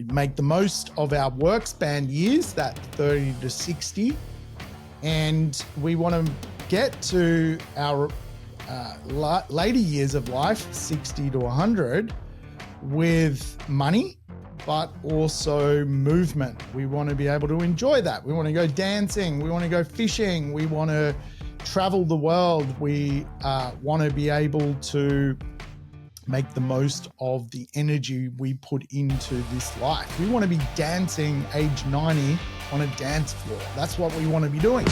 make the most of our work span years, that 30 to 60, and we want to get to our later years of life, 60 to 100, with money, but also movement. We want to be able to enjoy that. We want to go dancing. We want to go fishing. We want to travel the world. We want to be able to make the most of the energy we put into this life. We want to be dancing age 90 on a dance floor. That's what we want to be doing.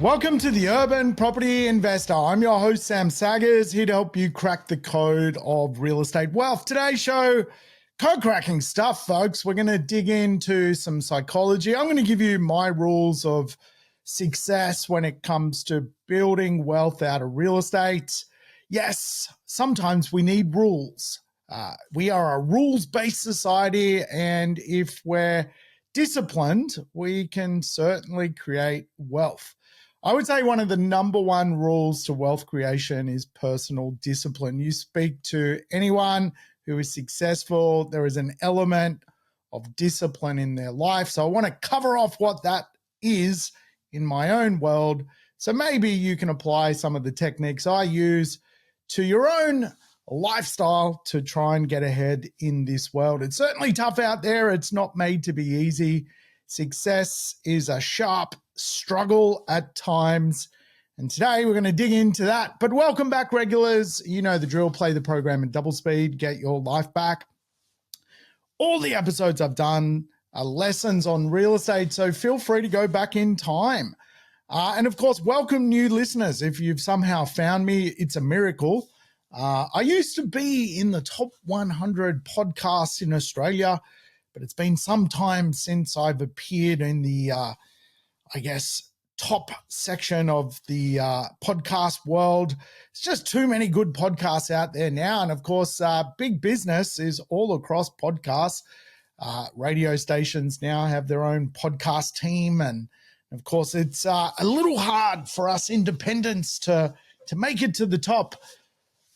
Welcome to the Urban Property Investor. I'm your host, Sam Saggers, here to help you crack the code of real estate wealth. Today's show, code-cracking stuff, folks. We're going to dig into some psychology. I'm going to give you my rules of success when it comes to building wealth out of real estate. Yes, sometimes we need rules. We are a rules-based society, and if we're disciplined, we can certainly create wealth. I would say one of the number one rules to wealth creation is personal discipline. You speak to anyone who is successful, there is an element of discipline in their life. So I want to cover off what that is in my own world. So maybe you can apply some of the techniques I use to your own lifestyle to try and get ahead in this world. It's certainly tough out there. It's not made to be easy. Success is a sharp struggle at times. And today we're going to dig into that. But welcome back, regulars. You know the drill. Play the program at double speed. Get your life back. All the episodes I've done are lessons on real estate, so feel free to go back in time. And of course, welcome new listeners. If you've somehow found me, it's a miracle. I used to be in the top 100 podcasts in Australia, but it's been some time since I've appeared in the top section of the podcast world. It's just too many good podcasts out there now. And of course, big business is all across podcasts. Radio stations now have their own podcast team. And of course, it's a little hard for us independents to make it to the top.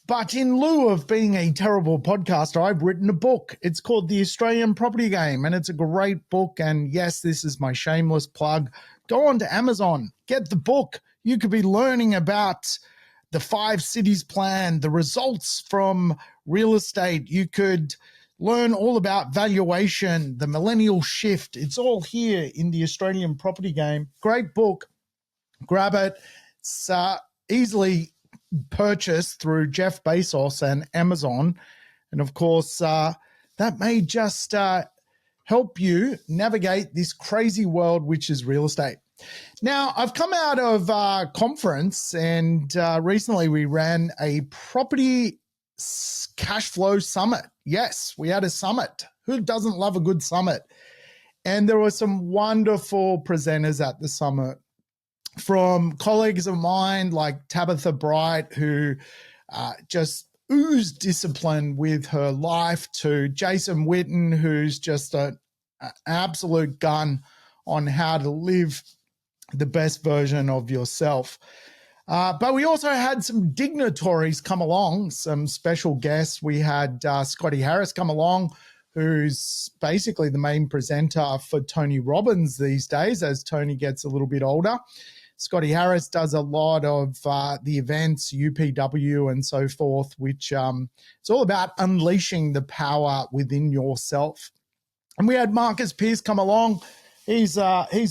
But in lieu of being a terrible podcaster, I've written a book. It's called The Australian Property Game, and it's a great book. And yes, this is my shameless plug. Go on to Amazon, get the book. You could be learning about the 5 cities plan, the results from real estate. You could learn all about valuation, the millennial shift. It's all here in The Australian Property Game. Great book. Grab it. It's easily purchased through Jeff Bezos and Amazon. And of course, that may just help you navigate this crazy world, which is real estate. Now, I've come out of a conference, and recently we ran a property cash flow summit. Yes, we had a summit. Who doesn't love a good summit? And there were some wonderful presenters at the summit, from colleagues of mine like Tabitha Bright, who just oozed discipline with her life, to Jason Witten, who's just an absolute gun on how to live the best version of yourself. But we also had some dignitaries come along, some special guests. We had Scotty Harris come along, who's basically the main presenter for Tony Robbins these days as Tony gets a little bit older. Scotty Harris does a lot of the events, UPW and so forth, which it's all about unleashing the power within yourself. And we had Marcus Pearce come along. He's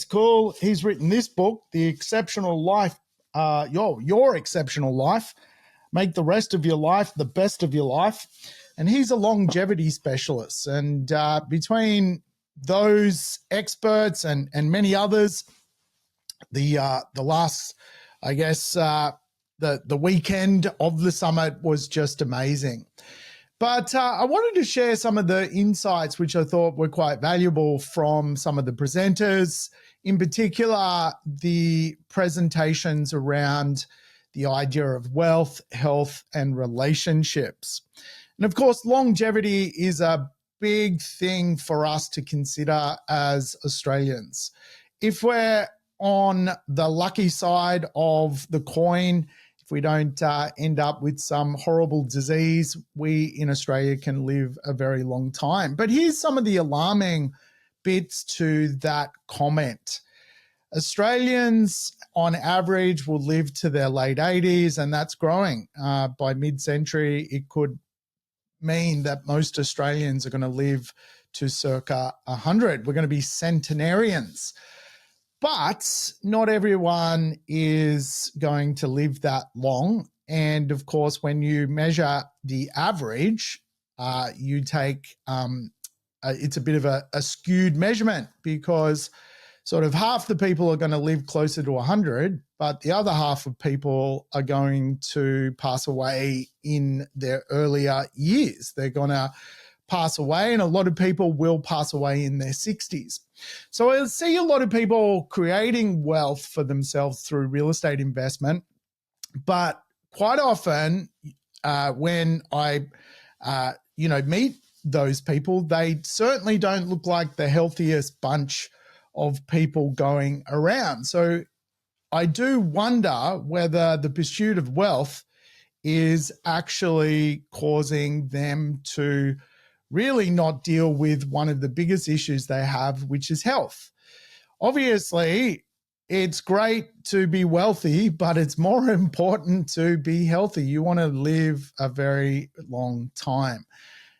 cool. He's written this book, The Exceptional Life, Your Exceptional Life. Make the rest of your life the best of your life. And he's a longevity specialist. And between those experts and many others, the last, the weekend of the summit was just amazing. But I wanted to share some of the insights which I thought were quite valuable from some of the presenters, in particular the presentations around the idea of wealth, health, and relationships. And of course, longevity is a big thing for us to consider as Australians. If we're on the lucky side of the coin, if we don't end up with some horrible disease, we in Australia can live a very long time. But here's some of the alarming bits to that comment. Australians on average will live to their late 80s, and that's growing. By mid-century, it could mean that most Australians are going to live to circa 100. We're going to be centenarians. But not everyone is going to live that long. And of course, when you measure the average, you take it's a bit of a skewed measurement, because sort of half the people are going to live closer to 100, but the other half of people are going to pass away in their earlier years. They're going to pass away, and a lot of people will pass away in their 60s. So I see a lot of people creating wealth for themselves through real estate investment, but quite often when I meet those people, they certainly don't look like the healthiest bunch of people going around. So I do wonder whether the pursuit of wealth is actually causing them to really not deal with one of the biggest issues they have, which is health. Obviously, it's great to be wealthy, but it's more important to be healthy. You want to live a very long time.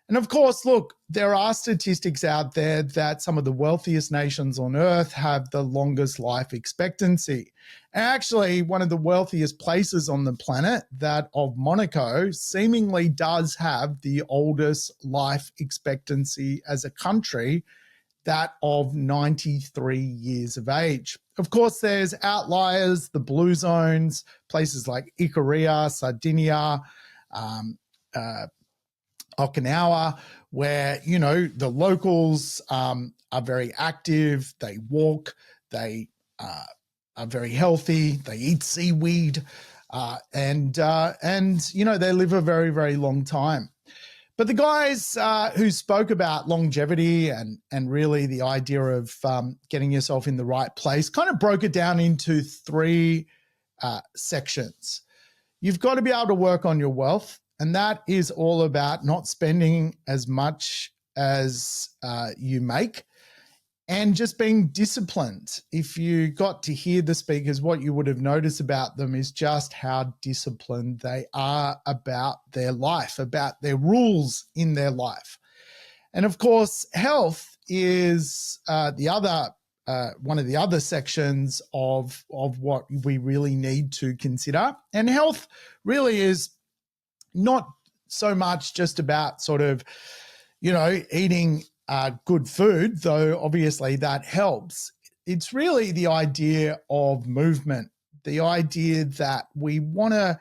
And of course, look, there are statistics out there that some of the wealthiest nations on earth have the longest life expectancy. And actually, one of the wealthiest places on the planet, that of Monaco, seemingly does have the oldest life expectancy as a country, that of 93 years of age. Of course, there's outliers, the blue zones, places like Ikaria, Sardinia, Okinawa, where, the locals are very active, they walk, they are very healthy, they eat seaweed, and they live a very, very long time. But the guys who spoke about longevity and really the idea of getting yourself in the right place kind of broke it down into three sections. You've got to be able to work on your wealth, and that is all about not spending as much as you make and just being disciplined. If you got to hear the speakers, what you would have noticed about them is just how disciplined they are about their life, about their rules in their life. And of course, health is the other one of the other sections of what we really need to consider. And health really is not so much just about sort of, eating good food, though obviously that helps. It's really the idea of movement, the idea that we want to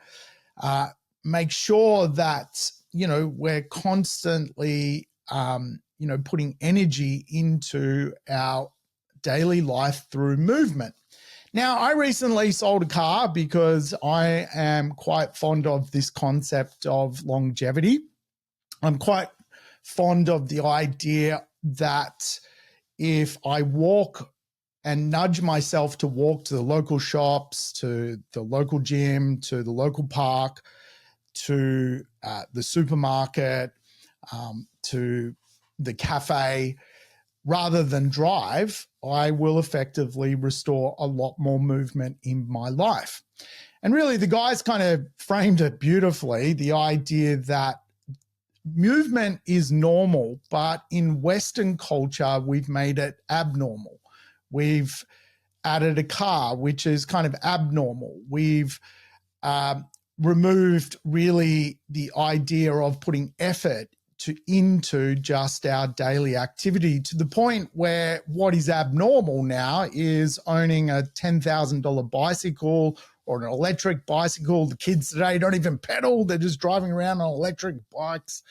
make sure that, we're constantly, putting energy into our daily life through movement. Now, I recently sold a car because I am quite fond of this concept of longevity. I'm quite fond of the idea that if I walk and nudge myself to walk to the local shops, to the local gym, to the local park, to the supermarket, to the cafe, rather than drive, I will effectively restore a lot more movement in my life. And really, the guys kind of framed it beautifully, the idea that movement is normal, but in Western culture, we've made it abnormal. We've added a car, which is kind of abnormal. We've removed really the idea of putting effort into just our daily activity, to the point where what is abnormal now is owning a $10,000 bicycle or an electric bicycle. The kids today don't even pedal. They're just driving around on electric bikes.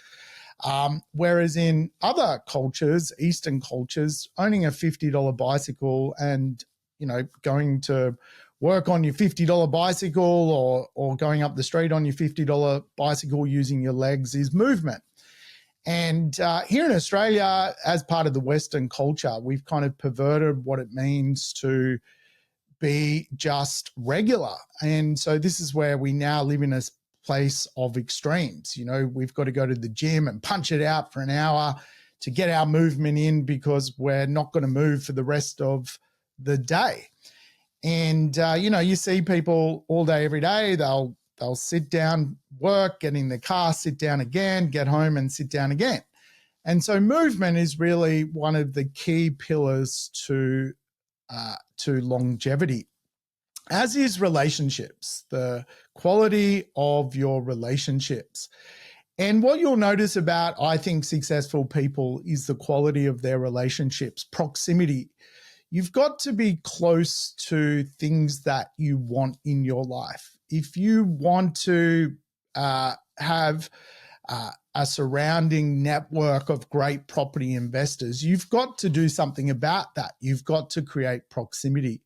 Whereas in other cultures, Eastern cultures, owning a $50 bicycle and, going to work on your $50 bicycle or going up the street on your $50 bicycle using your legs is movement. And here in Australia, as part of the Western culture, we've kind of perverted what it means to be just regular. And so this is where we now live in a place of extremes. We've got to go to the gym and punch it out for an hour to get our movement in because we're not going to move for the rest of the day. And, you see people all day, every day, they'll sit down, work, get in the car, sit down again, get home and sit down again. And so movement is really one of the key pillars to longevity, as is relationships, the quality of your relationships. And what you'll notice about, I think, successful people is the quality of their relationships, proximity. You've got to be close to things that you want in your life. If you want to have a surrounding network of great property investors, you've got to do something about that. You've got to create proximity.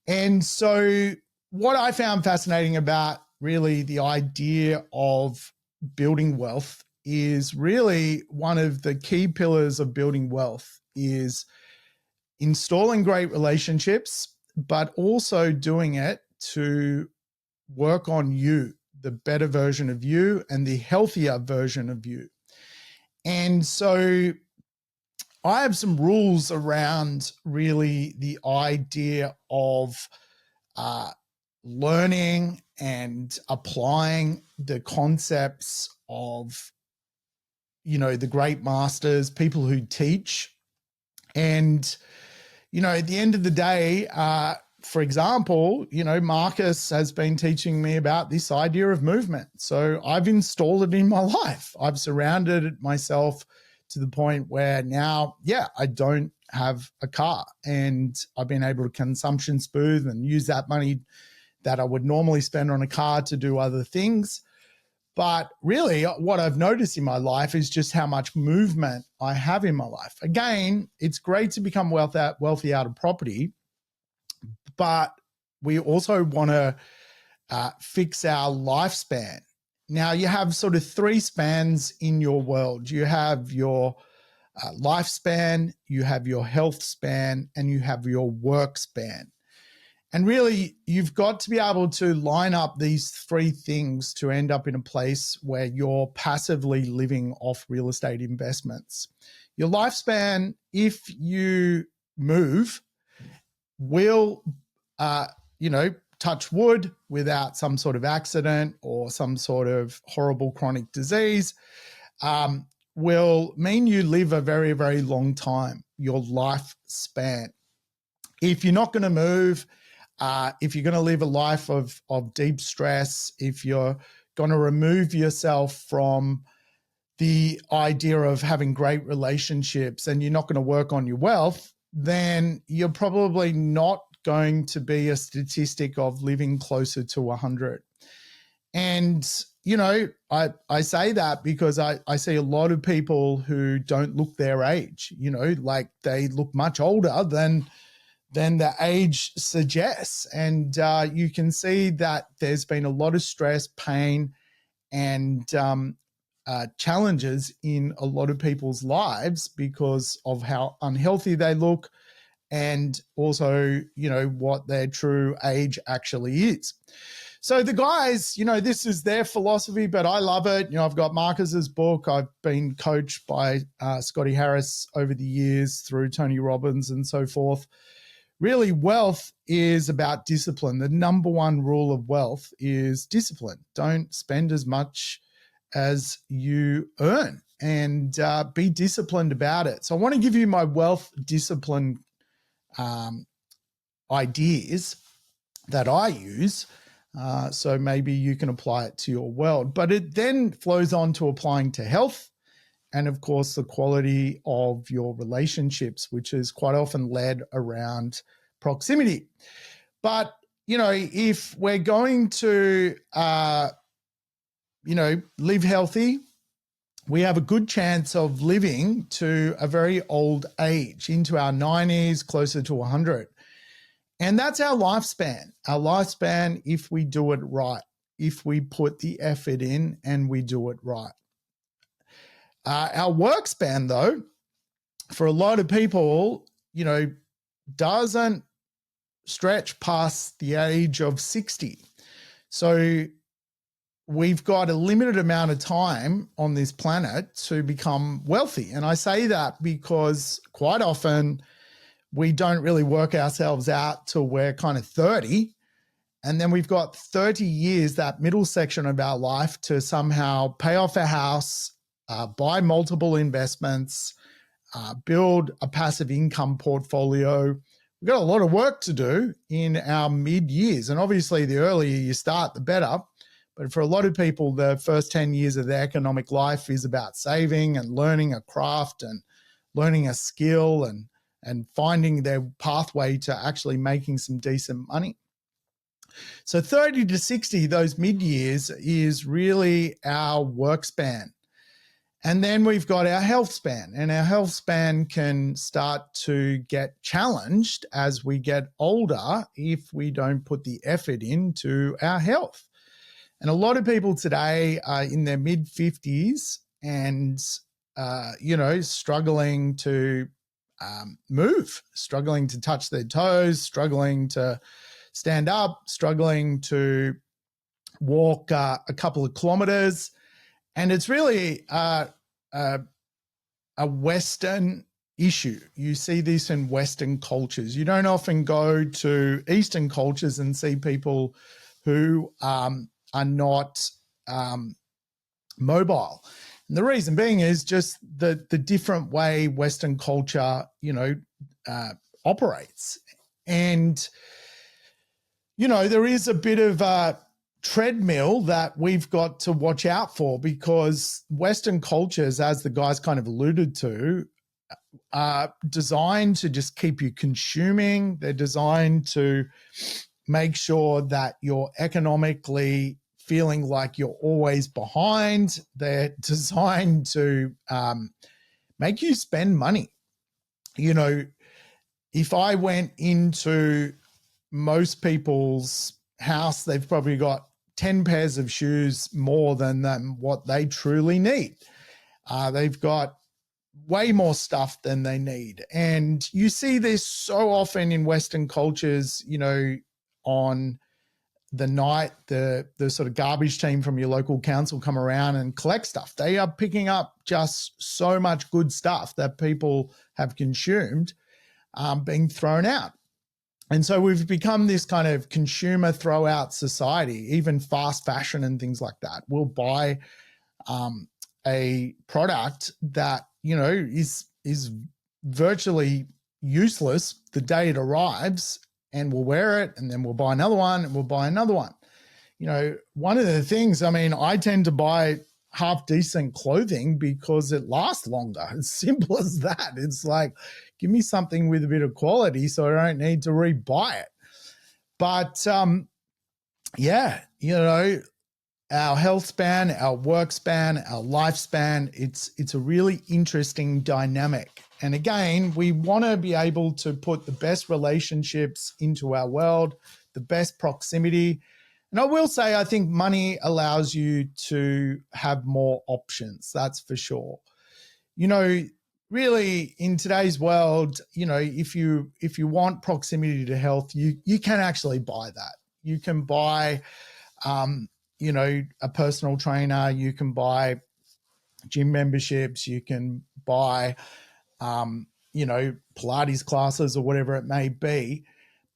And so what I found fascinating about really the idea of building wealth is really one of the key pillars of building wealth is installing great relationships, but also doing it to work on you, the better version of you and the healthier version of you. And so I have some rules around really the idea of learning and applying the concepts of, the great masters, people who teach. And, at the end of the day, for example, Marcus has been teaching me about this idea of movement. So I've installed it in my life. I've surrounded myself to the point where now, I don't have a car and I've been able to consumption smooth and use that money that I would normally spend on a car to do other things. But really what I've noticed in my life is just how much movement I have in my life. Again, it's great to become wealthy out of property, but we also want to fix our lifespan. Now, you have sort of three spans in your world. You have your lifespan, you have your health span, and you have your work span. And really, you've got to be able to line up these three things to end up in a place where you're passively living off real estate investments. Your lifespan, if you move, will, touch wood without some sort of accident or some sort of horrible chronic disease, will mean you live a very, very long time, your lifespan. If you're not going to move, if you're going to live a life of deep stress, if you're going to remove yourself from the idea of having great relationships and you're not going to work on your wealth, then you're probably not going to be a statistic of living closer to 100. And, I say that because I see a lot of people who don't look their age, like they look much older than the age suggests. And you can see that there's been a lot of stress, pain, and challenges in a lot of people's lives because of how unhealthy they look and also, what their true age actually is. So the guys, this is their philosophy, but I love it. I've got Marcus's book. I've been coached by Scotty Harris over the years through Tony Robbins and so forth. Really, wealth is about discipline. The number one rule of wealth is discipline. Don't spend as much as you earn and be disciplined about it. So I want to give you my wealth discipline ideas that I use. So maybe you can apply it to your world. But it then flows on to applying to health and, of course, the quality of your relationships, which is quite often led around proximity. But, if we're going to, live healthy, we have a good chance of living to a very old age, into our 90s, closer to 100. And that's our lifespan. Our lifespan, if we do it right, if we put the effort in and we do it right. Our work span, though, for a lot of people, doesn't stretch past the age of 60. So we've got a limited amount of time on this planet to become wealthy. And I say that because quite often we don't really work ourselves out till we're kind of 30. And then we've got 30 years, that middle section of our life, to somehow pay off a house, buy multiple investments, build a passive income portfolio. We've got a lot of work to do in our mid-years. And obviously, the earlier you start, the better. But for a lot of people, the first 10 years of their economic life is about saving and learning a craft and learning a skill and finding their pathway to actually making some decent money. So 30 to 60, those mid-years, is really our work span. And then we've got our health span, and our health span can start to get challenged as we get older if we don't put the effort into our health. And a lot of people today are in their mid-50s and, struggling to move, struggling to touch their toes, struggling to stand up, struggling to walk a couple of kilometers. And it's really a Western issue. You see this in Western cultures. You don't often go to Eastern cultures and see people who are not mobile. And the reason being is just the different way Western culture, operates. And, there is a bit of a treadmill that we've got to watch out for, because Western cultures, as the guys kind of alluded to, are designed to just keep you consuming. They're designed to make sure that you're economically feeling like you're always behind. They're designed to make you spend money. If I went into most people's house, they've probably got 10 pairs of shoes more than what they truly need. They've got way more stuff than they need. And you see this so often in Western cultures, on the night the sort of garbage team from your local council come around and collect stuff. They are picking up just so much good stuff that people have consumed being thrown out. And so we've become this kind of consumer throw out society. Even fast fashion and things like that. We'll buy a product that, is virtually useless the day it arrives, and we'll wear it, and then we'll buy another one, and we'll buy another one. One of the things, I tend to buy half decent clothing because it lasts longer. As simple as that. It's like, give me something with a bit of quality so I don't need to rebuy it. But our health span, our work span, our lifespan, it's a really interesting dynamic. And again, we want to be able to put the best relationships into our world, the best proximity. And I will say, I think money allows you to have more options. That's for sure. Really in today's world, if you want proximity to health, you can actually buy that. You can buy, a personal trainer. You can buy gym memberships. You can buy, Pilates classes or whatever it may be.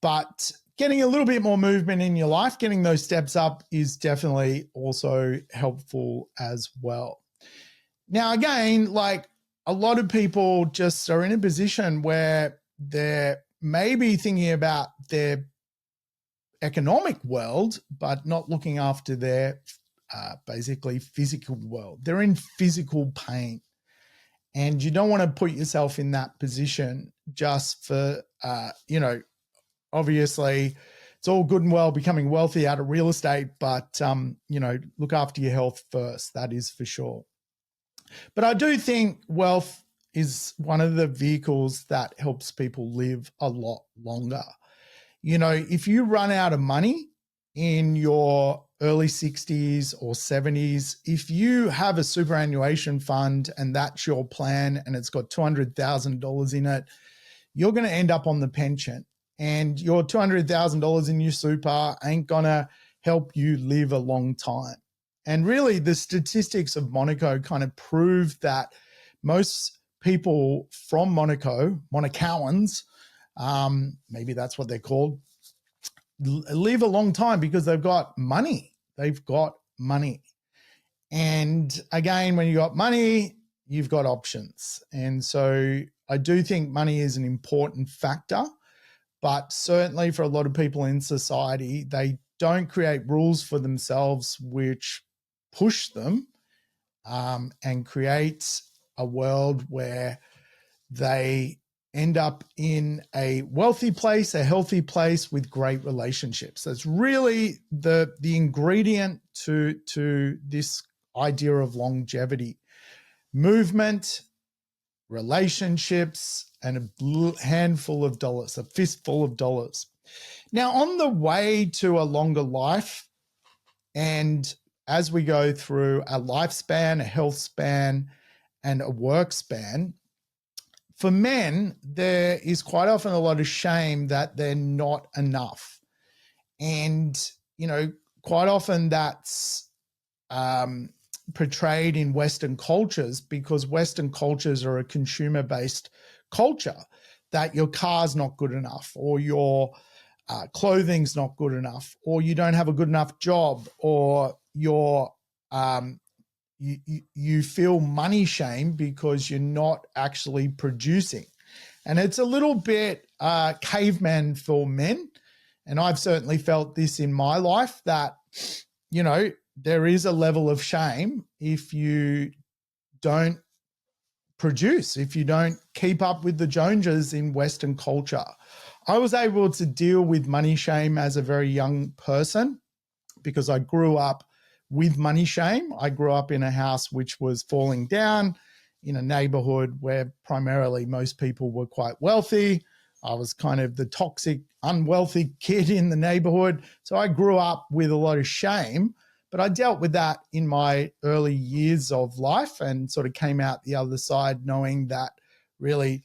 But getting a little bit more movement in your life, getting those steps up, is definitely also helpful as well. Now, again, like a lot of people just are in a position where they're maybe thinking about their economic world, but not looking after their basically physical world. They're in physical pain. And you don't want to put yourself in that position just for, obviously it's all good and well becoming wealthy out of real estate, but, look after your health first. That is for sure. But I do think wealth is one of the vehicles that helps people live a lot longer. If you run out of money in your early 60s or 70s, if you have a superannuation fund and that's your plan and it's got $200,000 in it, you're going to end up on the pension. And your $200,000 in your super ain't going to help you live a long time. And really, the statistics of Monaco kind of prove that most people from Monaco, Monacoans, maybe that's what they're called, live a long time because they've got money. They've got money. And again, when you got money, you've got options. And so I do think money is an important factor, but certainly for a lot of people in society, they don't create rules for themselves which push them and create a world where they end up in a wealthy place, a healthy place with great relationships. That's really the ingredient to this idea of longevity. Movement, relationships, and a handful of dollars, a fistful of dollars. Now, on the way to a longer life, and as we go through a lifespan, a health span, and a work span, for men, there is quite often a lot of shame that they're not enough. And, quite often that's portrayed in Western cultures because Western cultures are a consumer-based culture, that your car's not good enough or your clothing's not good enough or you don't have a good enough job or you're you feel money shame because you're not actually producing. And it's a little bit caveman for men. And I've certainly felt this in my life that, there is a level of shame if you don't produce, if you don't keep up with the Joneses in Western culture. I was able to deal with money shame as a very young person because I grew up with money shame. I grew up in a house which was falling down in a neighborhood where primarily most people were quite wealthy. I was kind of the toxic, unwealthy kid in the neighborhood. So I grew up with a lot of shame, but I dealt with that in my early years of life and sort of came out the other side knowing that really,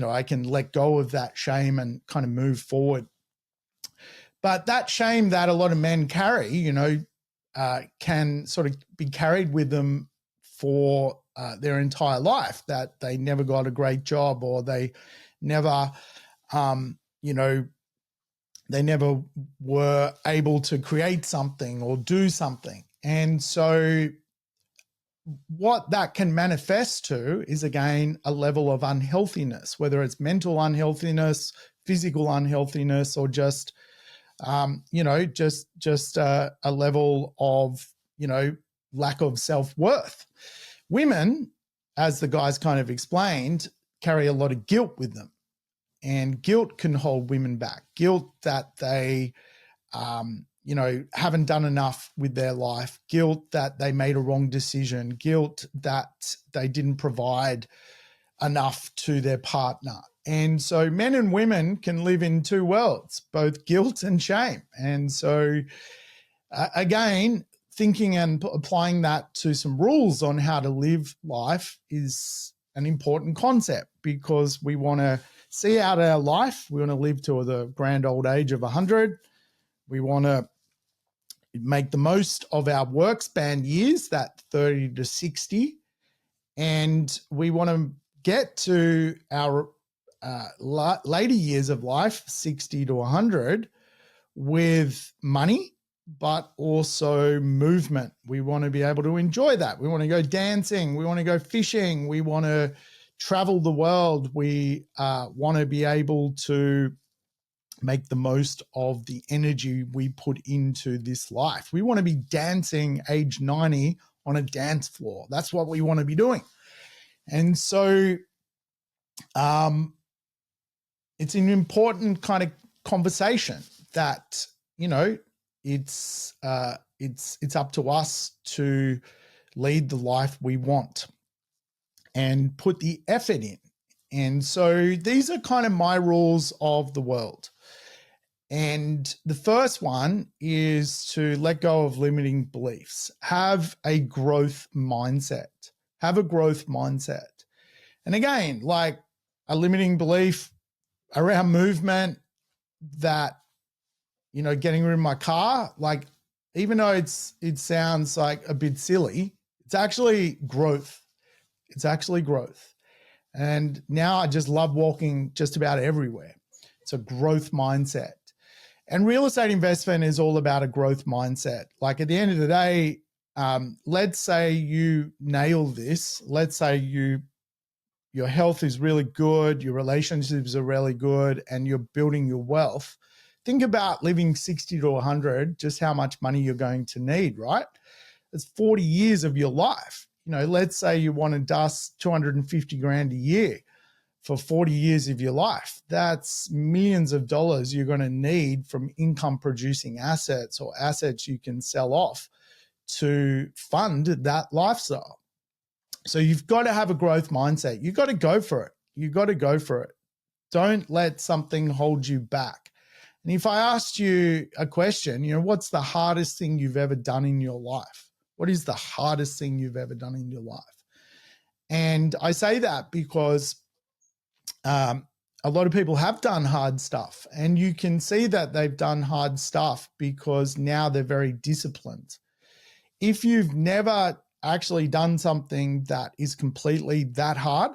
I can let go of that shame and kind of move forward. But that shame that a lot of men carry, can sort of be carried with them for their entire life, that they never got a great job or they never, they never were able to create something or do something. And so what that can manifest to is, again, a level of unhealthiness, whether it's mental unhealthiness, physical unhealthiness, or just a level of, lack of self-worth. Women, as the guys kind of explained, carry a lot of guilt with them. And guilt can hold women back. Guilt that they, haven't done enough with their life. Guilt that they made a wrong decision. Guilt that they didn't provide enough to their partner. And so men and women can live in two worlds, both guilt and shame. And so, again, thinking and applying that to some rules on how to live life is an important concept because we want to see out our life. We want to live to the grand old age of 100. We want to make the most of our work span years, that 30 to 60. And we want to get to our later years of life, 60 to 100, with money, but also movement. We want to be able to enjoy that. We want to go dancing. We want to go fishing. We want to travel the world. We want to be able to make the most of the energy we put into this life. We want to be dancing age 90 on a dance floor. That's what we want to be doing. And so it's an important kind of conversation that, it's up to us to lead the life we want and put the effort in. And so these are kind of my rules of the world. And the first one is to let go of limiting beliefs. Have a growth mindset. Have a growth mindset. And again, like a limiting belief around movement, that, getting rid of my car, like, even though it sounds like a bit silly, it's actually growth. It's actually growth. And now I just love walking just about everywhere. It's a growth mindset. And real estate investment is all about a growth mindset. Like, at the end of the day, let's say you nail this. Let's say your health is really good, your relationships are really good, and you're building your wealth. Think about living 60 to 100, just how much money you're going to need, right? It's 40 years of your life. Let's say you want to dust 250 grand a year for 40 years of your life. That's millions of dollars you're going to need from income producing assets or assets you can sell off to fund that lifestyle. So you've got to have a growth mindset. You've got to go for it. You've got to go for it. Don't let something hold you back. And if I asked you a question, what's the hardest thing you've ever done in your life? What is the hardest thing you've ever done in your life? And I say that because a lot of people have done hard stuff, and you can see that they've done hard stuff because now they're very disciplined. If you've never actually done something that is completely that hard,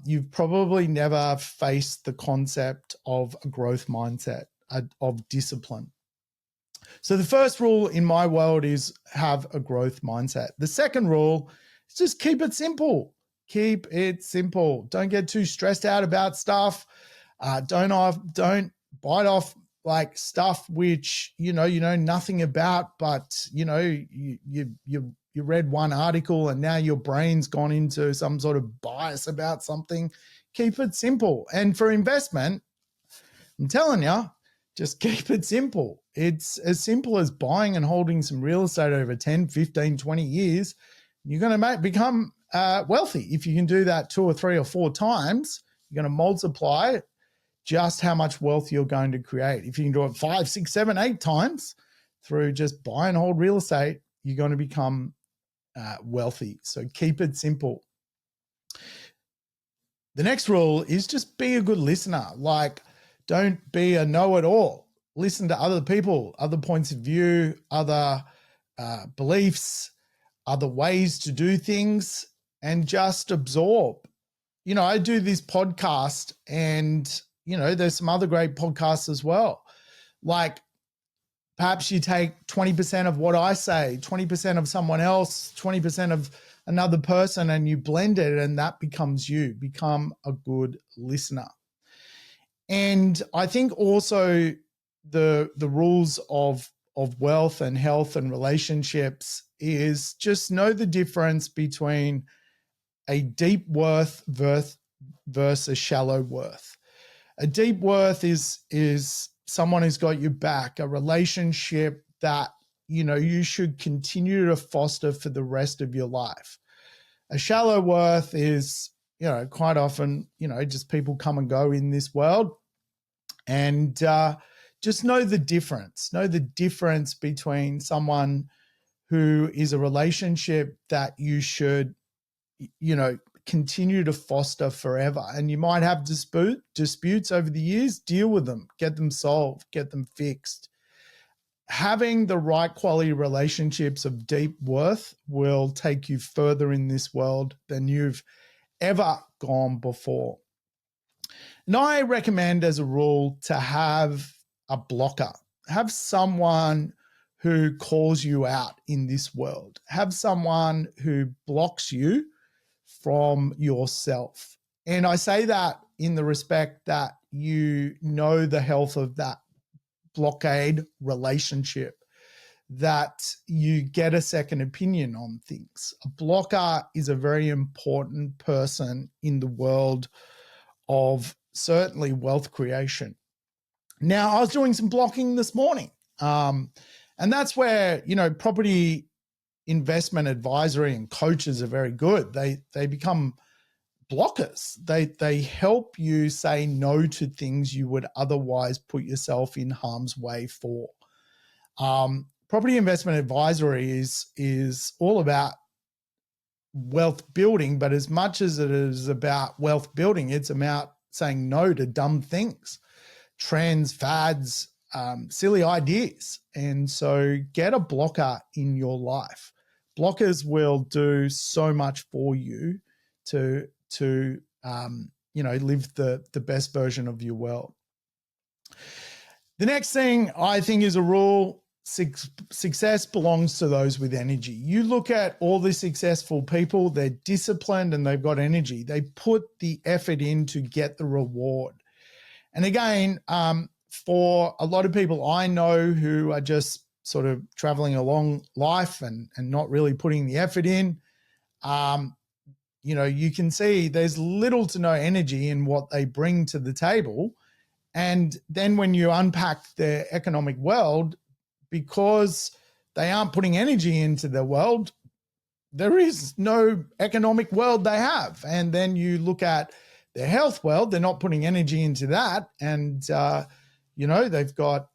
you've probably never faced the concept of a growth mindset, of discipline. So the first rule in my world is have a growth mindset. The second rule is just keep it simple. Keep it simple. Don't get too stressed out about stuff. Don't bite off like stuff which you know nothing about, but you read one article and now your brain's gone into some sort of bias about something. Keep it simple. And for investment, I'm telling you, just keep it simple. It's as simple as buying and holding some real estate over 10, 15, 20 years. You're going to become wealthy. If you can do that 2 or 3 or 4 times, you're going to multiply just how much wealth you're going to create. If you can do it 5, 6, 7, 8 times through just buy and hold real estate, you're going to become wealthy. So keep it simple. The next rule is just be a good listener. Like, don't be a know-it-all. Listen to other people, other points of view, other beliefs, other ways to do things, and just absorb. I do this podcast, and, there's some other great podcasts as well. Like, perhaps you take 20% of what I say, 20% of someone else, 20% of another person, and you blend it, and that becomes you. Become a good listener. And I think also the rules of wealth and health and relationships is just know the difference between a deep worth versus a shallow worth. A deep worth is someone who's got your back, a relationship that you should continue to foster for the rest of your life. A shallow worth is quite often just people come and go in this world, and just know the difference. Know the difference between someone who is a relationship that you should continue to foster forever. And you might have disputes over the years. Deal with them, get them solved, get them fixed. Having the right quality relationships of deep worth will take you further in this world than you've ever gone before. And I recommend, as a rule, to have a blocker. Have someone who calls you out in this world. Have someone who blocks you from yourself. And I say that in the respect that the health of that blockade relationship, that you get a second opinion on things. A blocker is a very important person in the world of certainly wealth creation. Now, I was doing some blocking this morning, and that's where, property investment advisory and coaches are very good. They become blockers. They help you say no to things you would otherwise put yourself in harm's way for. Property investment advisory is all about wealth building, but as much as it is about wealth building, it's about saying no to dumb things, trends, fads, silly ideas. And so get a blocker in your life. Blockers will do so much for you to live the best version of your world. The next thing I think is a rule: success belongs to those with energy. You look at all the successful people, they're disciplined and they've got energy. They put the effort in to get the reward. And again, for a lot of people I know who are just sort of traveling along life and not really putting the effort in, you can see there's little to no energy in what they bring to the table. And then when you unpack their economic world, because they aren't putting energy into their world, there is no economic world they have. And then you look at their health world, they're not putting energy into that. And, they've got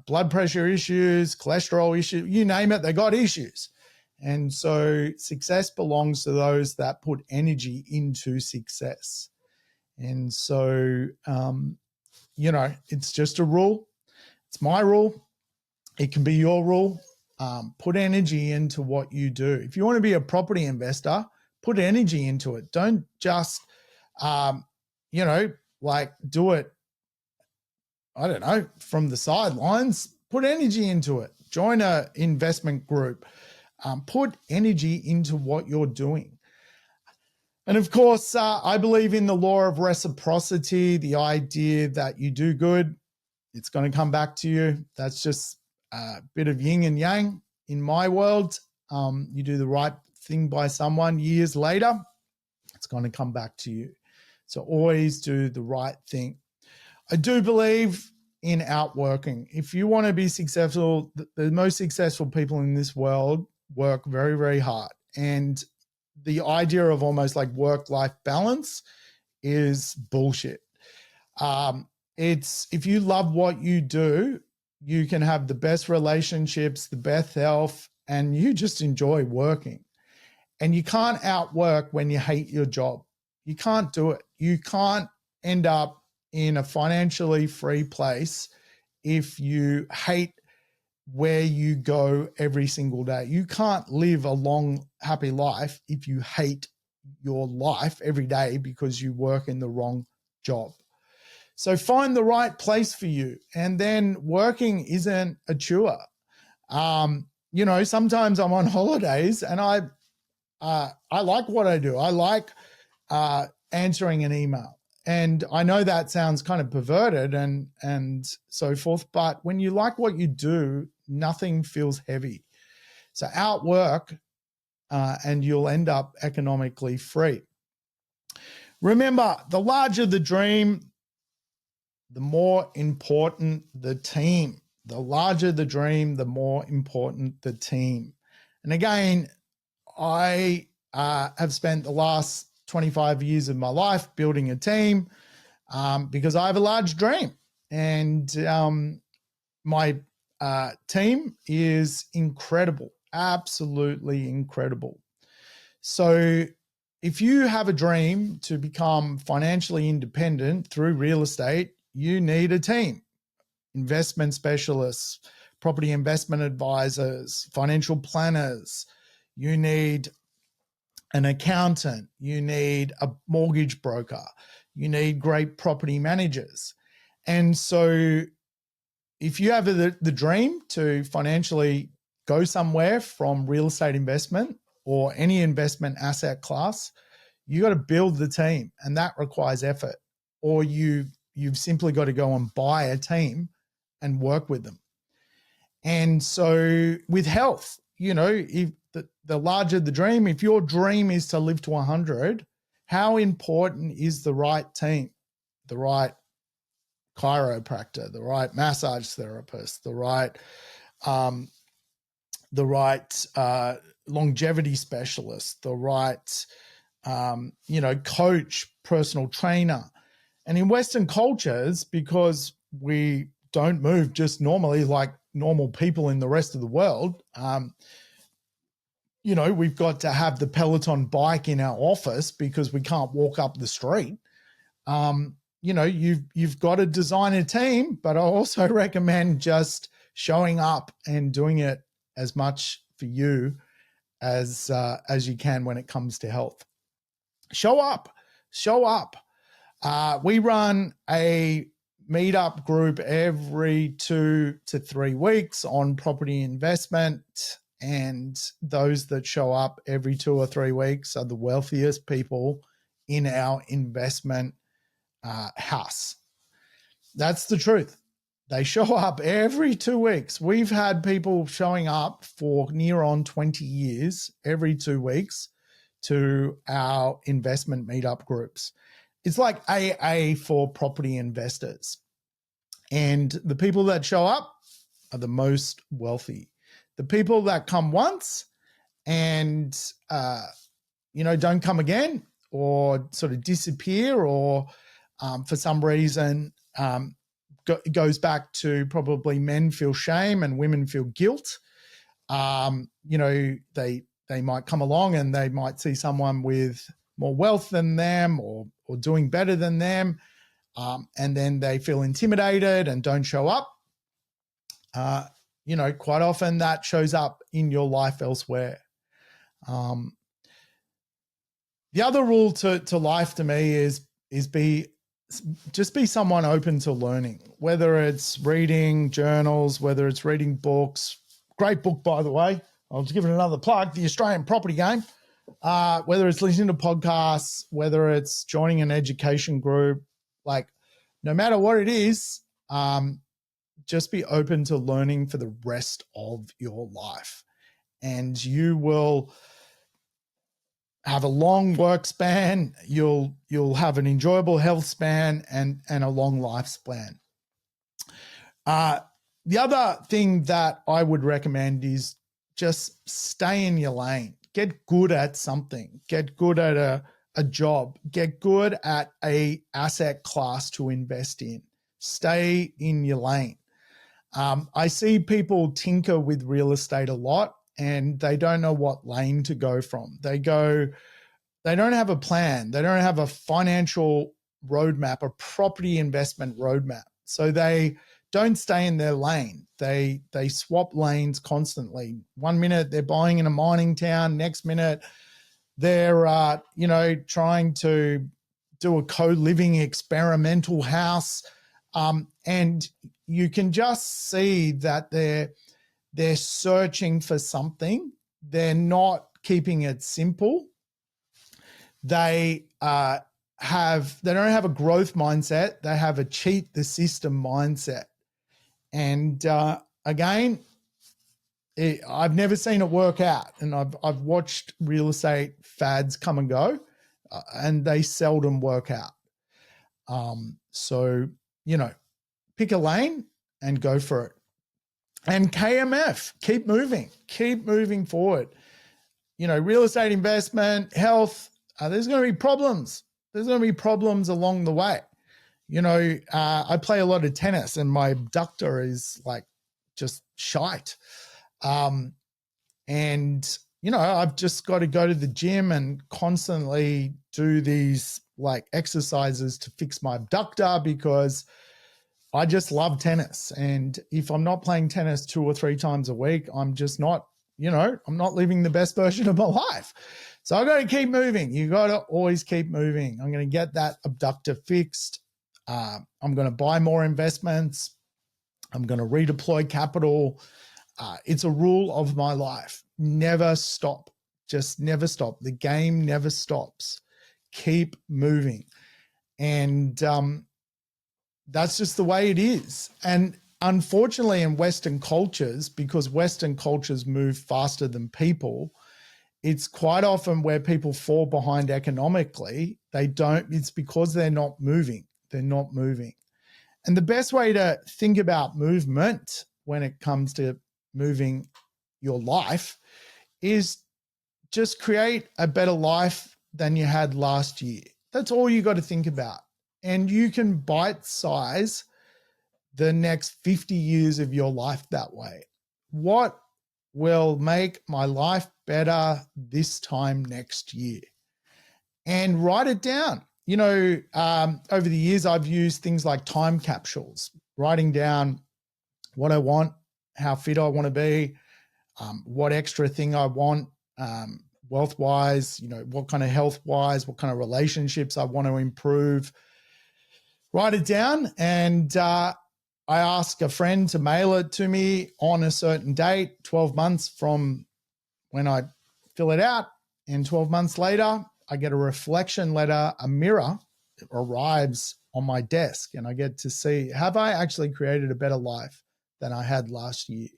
blood pressure issues, cholesterol issues, you name it, they got issues. And so success belongs to those that put energy into success. And so, it's just a rule. It's my rule. It can be your rule. Put energy into what you do. If you want to be a property investor, put energy into it. Don't just, do it, I don't know, from the sidelines. Put energy into it. Join an investment group. Put energy into what you're doing. And of course, I believe in the law of reciprocity, the idea that you do good, it's going to come back to you. That's just a bit of yin and yang in my world. You do the right thing by someone years later, it's going to come back to you. So always do the right thing. I do believe in outworking. If you want to be successful, the most successful people in this world work very, very hard. And the idea of almost like work-life balance is bullshit. It's if you love what you do, you can have the best relationships, the best health, and you just enjoy working. And you can't outwork when you hate your job. You can't do it. You can't end up in a financially free place if you hate where you go every single day. You can't live a long, happy life if you hate your life every day because you work in the wrong job. So find the right place for you. And then working isn't a chore. Sometimes I'm on holidays and I like what I do. I like answering an email. And I know that sounds kind of perverted and so forth, but when you like what you do, nothing feels heavy. So outwork and you'll end up economically free. Remember, the larger the dream, the more important the team. The larger the dream, the more important the team. And again, I have spent the last 25 years of my life building a team because I have a large dream. And my team is incredible, absolutely incredible. So if you have a dream to become financially independent through real estate, you need a team. Investment specialists, property investment advisors, financial planners. You need an accountant. You need a mortgage broker. You need great property managers. And so if you have the dream to financially go somewhere from real estate investment or any investment asset class, you got to build the team, and that requires effort. Or you've simply got to go and buy a team and work with them. And so with health, if the larger the dream, if your dream is to live to 100, how important is the right team, the right chiropractor, the right massage therapist, the right longevity specialist, the right coach, personal trainer. And in Western cultures, because we don't move just normally like normal people in the rest of the world, we've got to have the Peloton bike in our office because we can't walk up the street. You've got to design a team, but I also recommend just showing up and doing it as much for you as you can when it comes to health. Show up. We run a meetup group every 2 to 3 weeks on property investment. And those that show up every 2 or 3 weeks are the wealthiest people in our investment house. That's the truth. They show up every 2 weeks. We've had people showing up for near on 20 years every 2 weeks to our investment meetup groups. It's like AA for property investors. And the people that show up are the most wealthy. The people that come once and, don't come again or sort of disappear or for some reason goes back to probably men feel shame and women feel guilt. They might come along and they might see someone with more wealth than them or doing better than them, and then they feel intimidated and don't show up. Quite often that shows up in your life elsewhere. The other rule to life to me is be someone open to learning, whether it's reading journals, whether it's reading books. Great book, by the way. I'll just give it another plug, The Australian Property Game. Whether it's listening to podcasts, whether it's joining an education group, like no matter what it is, just be open to learning for the rest of your life. And you will have a long work span, you'll have an enjoyable health span and a long lifespan. The other thing that I would recommend is just stay in your lane. Get good at something. Get good at a job. Get good at a asset class to invest in. Stay in your lane. I see people tinker with real estate a lot and they don't know what lane to go from. They don't have a plan. They don't have a financial roadmap, a property investment roadmap. So they don't stay in their lane. They swap lanes constantly. 1 minute they're buying in a mining town. Next minute they're, trying to do a co-living experimental house. And you can just see that they're searching for something. They're not keeping it simple. They don't have a growth mindset. They have a cheat the system mindset. And again, I've never seen it work out. And I've watched real estate fads come and go, and they seldom work out. So pick a lane and go for it. And KMF, keep moving forward. Real estate investment, health, there's going to be problems. There's going to be problems along the way. I play a lot of tennis and my abductor is like just shite. I've just got to go to the gym and constantly do these like exercises to fix my abductor because I just love tennis. And if I'm not playing tennis 2 or 3 times a week, I'm just not, I'm not living the best version of my life. So I've got to keep moving. You got to always keep moving. I'm going to get that abductor fixed. I'm going to buy more investments. I'm going to redeploy capital. It's a rule of my life. Never stop. Just never stop. The game never stops. Keep moving. And that's just the way it is. And unfortunately in Western cultures, because Western cultures move faster than people, it's quite often where people fall behind economically. It's because they're not moving. They're not moving. And the best way to think about movement when it comes to moving your life is just create a better life than you had last year. That's all you got to think about. And you can bite size the next 50 years of your life that way. What will make my life better this time next year? And write it down. Over the years, I've used things like time capsules, writing down what I want, how fit I want to be, what extra thing I want, wealth-wise, what kind of health-wise, what kind of relationships I want to improve. Write it down, and I ask a friend to mail it to me on a certain date, 12 months from when I fill it out, and 12 months later, I get a reflection letter, a mirror arrives on my desk, and I get to see, have I actually created a better life than I had last year?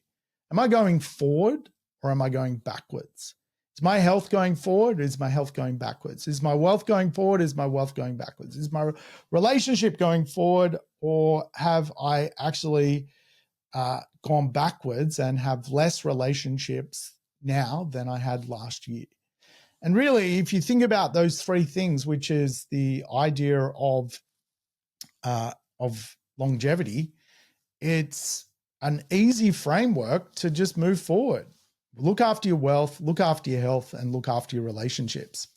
Am I going forward or am I going backwards? Is my health going forward? Is my health going backwards? Is my wealth going forward? Is my wealth going backwards? Is my relationship going forward, or have I actually gone backwards and have less relationships now than I had last year? And really, if you think about those three things, which is the idea of longevity, it's an easy framework to just move forward. Look after your wealth, look after your health, and look after your relationships.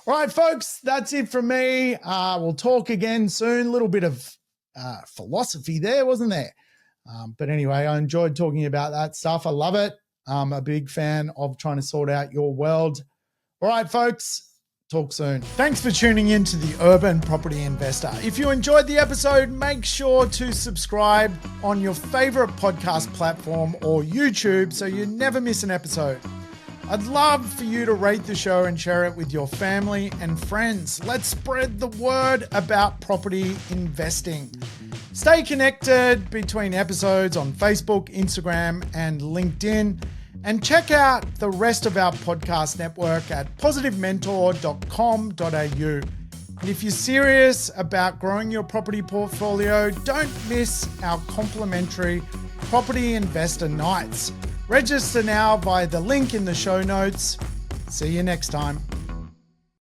All right, folks, that's it from me. We'll talk again soon. A little bit of philosophy there, wasn't there? But anyway, I enjoyed talking about that stuff. I love it. I'm a big fan of trying to sort out your world. All right, folks, talk soon. Thanks for tuning in to the Urban Property Investor. If you enjoyed the episode, make sure to subscribe on your favorite podcast platform or YouTube so you never miss an episode. I'd love for you to rate the show and share it with your family and friends. Let's spread the word about property investing. Stay connected between episodes on Facebook, Instagram, and LinkedIn. And check out the rest of our podcast network at positivementor.com.au. And if you're serious about growing your property portfolio, don't miss our complimentary Property Investor Nights. Register now via the link in the show notes. See you next time.